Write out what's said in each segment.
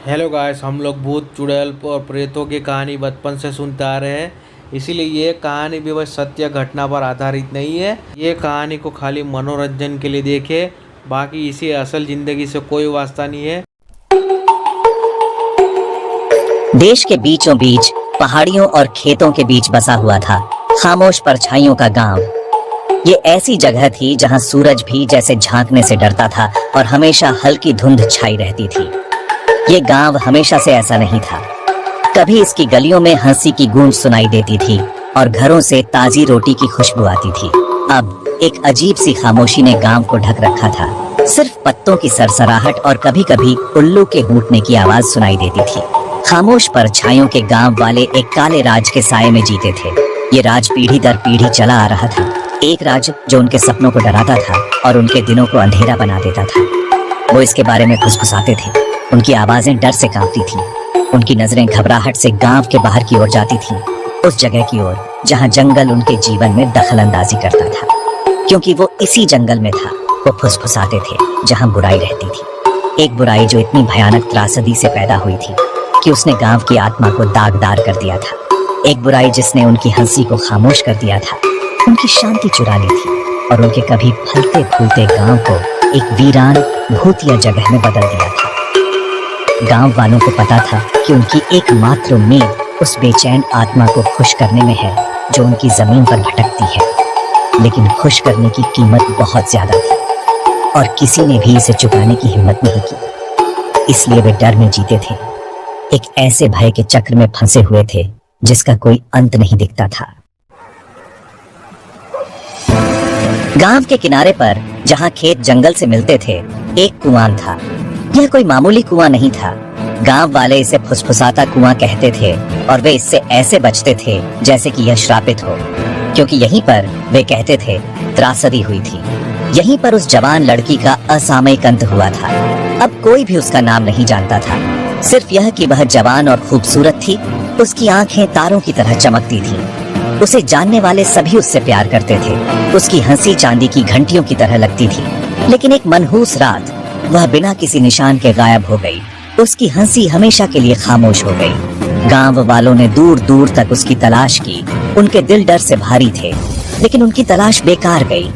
Hello guys, हम लोग भूत चुड़ैल और प्रेतों की कहानी बचपन से सुनते आ रहे हैं। इसीलिए ये कहानी भी बस सत्य घटना पर आधारित नहीं है। ये कहानी को खाली मनोरंजन के लिए देखे, बाकी इसी असल जिंदगी से कोई वास्ता नहीं है। देश के बीचों बीच पहाड़ियों और खेतों के बीच बसा हुआ था खामोश परछाइयों का गांव। ये ऐसी जगह थी जहां सूरज भी जैसे झांकने से डरता था और हमेशा हल्की धुंध छाई रहती थी। ये गांव हमेशा से ऐसा नहीं था। कभी इसकी गलियों में हंसी की गूंज सुनाई देती थी और घरों से ताजी रोटी की खुशबू आती थी। अब एक अजीब सी खामोशी ने गांव को ढक रखा था। सिर्फ पत्तों की सरसराहट और कभी कभी उल्लू के हूंटने की आवाज सुनाई देती थी। खामोश परछाइयों के गांव वाले एक काले राज के साये में जीते थे। ये राज पीढ़ी दर पीढ़ी चला आ रहा था। एक राज जो उनके सपनों को डराता था और उनके दिनों को अंधेरा बना देता था। वो इसके बारे में फुसफुसाते थे। उनकी आवाजें डर से कांपती थीं। उनकी नजरें घबराहट से गांव के बाहर की ओर जाती थीं, उस जगह की ओर जहां जंगल उनके जीवन में दखलंदाजी करता था। क्योंकि वो इसी जंगल में था, वो फुसफुसाते थे जहां बुराई रहती थी। एक बुराई जो इतनी भयानक त्रासदी से पैदा हुई थी कि उसने गांव की आत्मा को दागदार कर दिया था। एक बुराई जिसने उनकी हंसी को खामोश कर दिया था, उनकी शांति चुरा ली थी और उनके कभी फलते फूलते गांव को एक वीरान भूतिया जगह में बदल दिया था। गांव वालों को पता था कि उनकी एकमात्र उम्मीद उस बेचैन आत्मा को खुश करने में है जो उनकी जमीन पर भटकती है। लेकिन खुश करने की कीमत बहुत ज्यादा थी और किसी ने भी इसे चुकाने की हिम्मत नहीं की। इसलिए वे डर में जीते थे, एक ऐसे भय के चक्र में फंसे हुए थे जिसका कोई अंत नहीं दिखता था। गांव के किनारे पर जहां खेत जंगल से मिलते थे, एक कुआं था। यह कोई मामूली कुआं नहीं था। गांव वाले इसे फुसफुसाता कुआं कहते थे और वे इससे ऐसे बचते थे जैसे कि यह श्रापित हो, क्योंकि यहीं पर वे कहते थे त्रासदी हुई थी। यहीं पर उस जवान लड़की का असामयिक अंत हुआ था। अब कोई भी उसका नाम नहीं जानता था, सिर्फ यह कि वह जवान और खूबसूरत थी। उसकी आंखें तारों की तरह चमकती थीं। उसे जानने वाले सभी उससे प्यार करते थे। उसकी हंसी चांदी की घंटियों की तरह लगती थी। लेकिन एक मनहूस रात वह बिना किसी निशान के गायब हो गई। उसकी हंसी हमेशा के लिए खामोश हो गई। गांव वालों ने दूर दूर तक उसकी तलाश की। उनके दिल डर से भारी थे, लेकिन उनकी तलाश बेकार गई।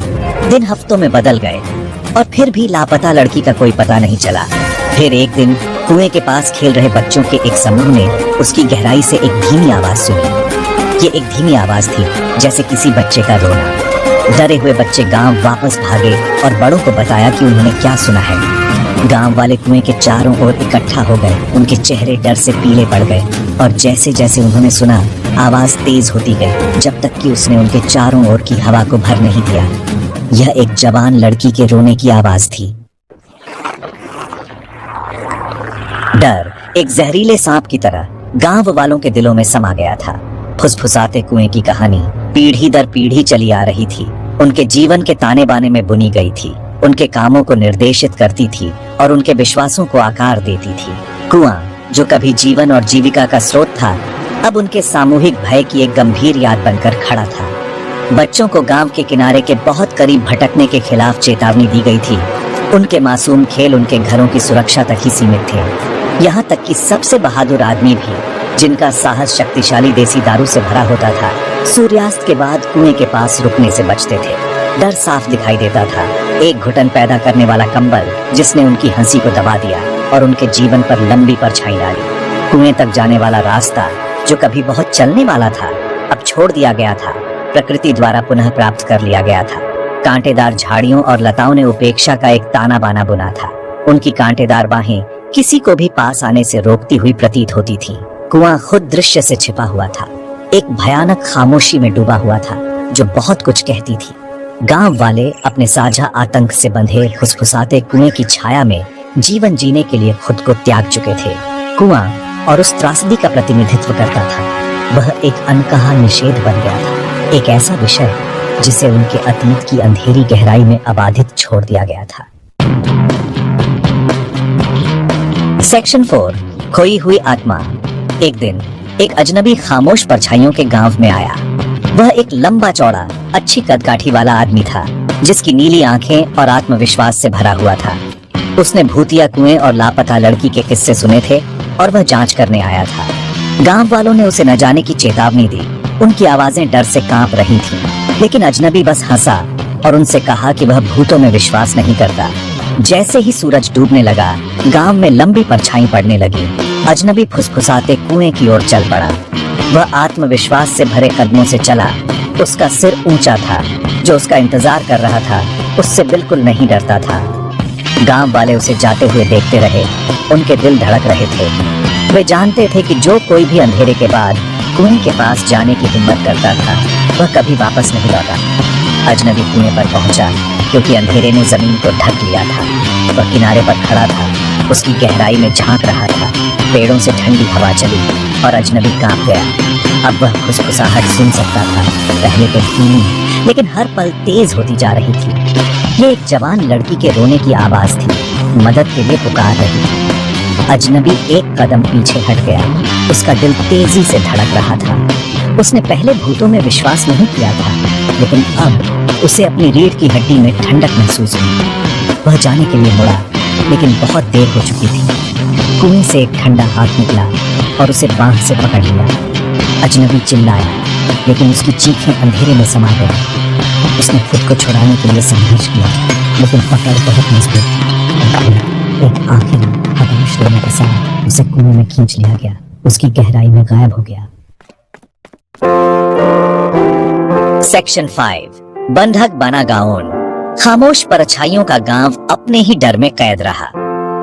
दिन हफ्तों में बदल गए और फिर भी लापता लड़की का कोई पता नहीं चला। फिर एक दिन कुएं के पास खेल रहे बच्चों के एक समूह ने उसकी गहराई से एक धीमी आवाज सुनी। ये एक धीमी आवाज थी जैसे किसी बच्चे का रोना। डरे हुए बच्चे गांव वापस भागे और बड़ों को बताया कि उन्होंने क्या सुना है। गांव वाले कुएं के चारों ओर इकट्ठा हो गए। उनके चेहरे डर से पीले पड़ गए और जैसे जैसे उन्होंने सुना, आवाज तेज होती गई जब तक कि उसने उनके चारों ओर की हवा को भर नहीं दिया। यह एक जवान लड़की के रोने की आवाज थी। डर एक जहरीले सांप की तरह गांव वालों के दिलों में समा गया था। फुसफुसाते कुएं की कहानी पीढ़ी दर पीढ़ी चली आ रही थी। उनके जीवन के ताने बाने में बुनी गई थी। उनके कामों को निर्देशित करती थी और उनके विश्वासों को आकार देती थी। कुआं जो कभी जीवन और जीविका का स्रोत था, अब उनके सामूहिक भय की एक गंभीर याद बनकर खड़ा था। बच्चों को गांव के किनारे के बहुत करीब भटकने के खिलाफ चेतावनी दी गई थी। उनके मासूम खेल उनके घरों की सुरक्षा तक ही सीमित थे। यहाँ तक कि सबसे बहादुर आदमी भी, जिनका साहस शक्तिशाली देसी दारू से भरा होता था, सूर्यास्त के बाद कुएं के पास रुकने से बचते थे। डर साफ दिखाई देता था। एक घुटन पैदा करने वाला कंबल जिसने उनकी हंसी को दबा दिया और उनके जीवन पर लंबी परछाई डाली। कुएं तक जाने वाला रास्ता जो कभी बहुत चलने वाला था, अब छोड़ दिया गया था। प्रकृति द्वारा पुनः प्राप्त कर लिया गया था। कांटेदार झाड़ियों और लताओं ने उपेक्षा का एक ताना बाना बुना था। उनकी कांटेदार बाहें किसी को भी पास आने से रोकती हुई प्रतीत होती थी। कुआं खुद दृश्य से छिपा हुआ था, एक भयानक खामोशी में डूबा हुआ था जो बहुत कुछ कहती थी। गांव वाले अपने साझा आतंक से बंधे फुसफुसाते कुएं की छाया में जीवन जीने के लिए खुद को त्याग चुके थे। कुआं और उस त्रासदी का प्रतिनिधित्व करता था। वह एक अनकहा निषेध बन गया था, एक ऐसा विषय जिसे उनके अतीत की अंधेरी गहराई में अबाधित छोड़ दिया गया था। सेक्शन 4, खोई हुई आत्मा। एक दिन एक अजनबी खामोश परछाइयों के गांव में आया। वह एक लंबा चौड़ा अच्छी कदकाठी वाला आदमी था, जिसकी नीली आंखें और आत्मविश्वास से भरा हुआ था। उसने भूतिया कुएं और लापता लड़की के किस्से सुने थे और वह जांच करने आया था। गांव वालों ने उसे न जाने की चेतावनी दी। उनकी आवाजें डर से कांप रही थीं, लेकिन अजनबी बस हंसा और उनसे कहा कि वह भूतों में विश्वास नहीं करता। जैसे ही सूरज डूबने लगा, गांव में लंबी परछाई पड़ने लगी। अजनबी फुसफुसाते कुएं की ओर चल पड़ा। वह आत्मविश्वास से भरे कदमों से चला। उसका सिर ऊंचा था। जो उसका इंतजार कर रहा था उससे बिल्कुल नहीं डरता था। गांव वाले उसे जाते हुए देखते रहे। उनके दिल धड़क रहे थे। वे जानते थे कि जो कोई भी अंधेरे के बाद कुएं के पास जाने की हिम्मत करता था वह कभी वापस नहीं लौटा। अजनबी कुएं पर पहुंचा क्योंकि अंधेरे ने जमीन को ढक लिया था। वह किनारे पर खड़ा था। उसकी गहराई में झांक रहा था। पेड़ों से ठंडी हवा चली और अजनबी कांप गया। अब वह फुसफुसाहट सुन सकता था। पहले तो धीमी, लेकिन हर पल तेज होती जा रही थी। ये एक जवान लड़की के रोने की आवाज थी, मदद के लिए पुकार रही। अजनबी एक कदम पीछे हट गया। उसका दिल तेजी से धड़क रहा था। उसने पहले भूतों में विश्वास नहीं किया था, लेकिन अब उसे अपनी रीढ़ की हड्डी में ठंडक महसूस हुई। वह जाने के लिए मुड़ा, लेकिन बहुत देर हो चुकी थी। कुएं से एक ठंडा हाथ निकला और उसे बांह से पकड़ लिया। अजनबी चिल्लाया, लेकिन उसकी चीखें अंधेरे में समा गई। उसने खुद को छुड़ाने के लिए संघर्ष किया, लेकिन पकड़ बहुत मजबूत थी। एक आखिरी खामोश रोने के साथ उसे कुएं में खींच लिया गया। उसकी गहराई में गायब हो गया। सेक्शन 5 बंधक बना गाउन। खामोश परछाइयों का गांव अपने ही डर में कैद रहा।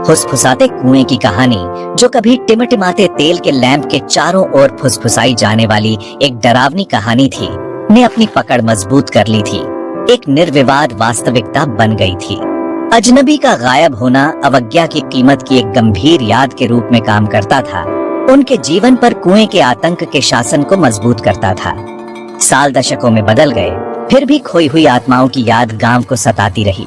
फुसफुसाते कुएं की कहानी, जो कभी टिमटिमाते तेल के लैंप के चारों ओर फुसफुसाई जाने वाली एक डरावनी कहानी थी, ने अपनी पकड़ मजबूत कर ली थी। एक निर्विवाद वास्तविकता बन गई थी। अजनबी का गायब होना अवज्ञा की कीमत की एक गंभीर याद के रूप में काम करता था। उनके जीवन पर कुएं के आतंक के शासन को मजबूत करता था। साल दशकों में बदल गए, फिर भी खोई हुई आत्माओं की याद गांव को सताती रही।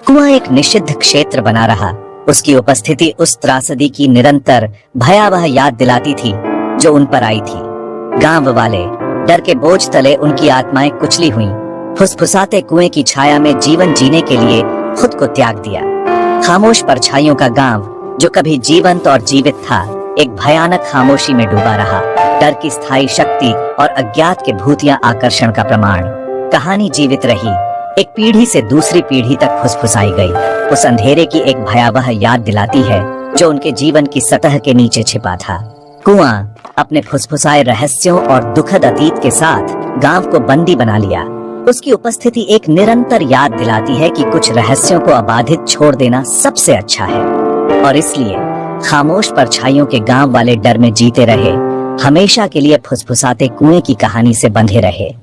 कुआं एक निषिद्ध क्षेत्र बना रहा। उसकी उपस्थिति उस त्रासदी की निरंतर भयावह याद दिलाती थी जो उन पर आई थी। गांव वाले डर के बोझ तले उनकी आत्माएं कुचली हुई। फुसफुसाते कुएं की छाया में जीवन जीने के लिए खुद को त्याग दिया। खामोश परछाइयों का गांव, जो कभी जीवंत और जीवित था, एक भयानक खामोशी में डूबा रहा। डर की स्थायी शक्ति और अज्ञात के भूतिया आकर्षण का प्रमाण। कहानी जीवित रही, एक पीढ़ी से दूसरी पीढ़ी तक फुसफुसाई गई। उस अंधेरे की एक भयावह याद दिलाती है जो उनके जीवन की सतह के नीचे छिपा था। कुआं अपने फुसफुसाए रहस्यों और दुखद अतीत के साथ गांव को बंदी बना लिया। उसकी उपस्थिति एक निरंतर याद दिलाती है कि कुछ रहस्यों को अबाधित छोड़ देना सबसे अच्छा है। और इसलिए खामोश परछाइयों के गांव वाले डर में जीते रहे, हमेशा के लिए फुसफुसाते कुएं की कहानी से बंधे रहे।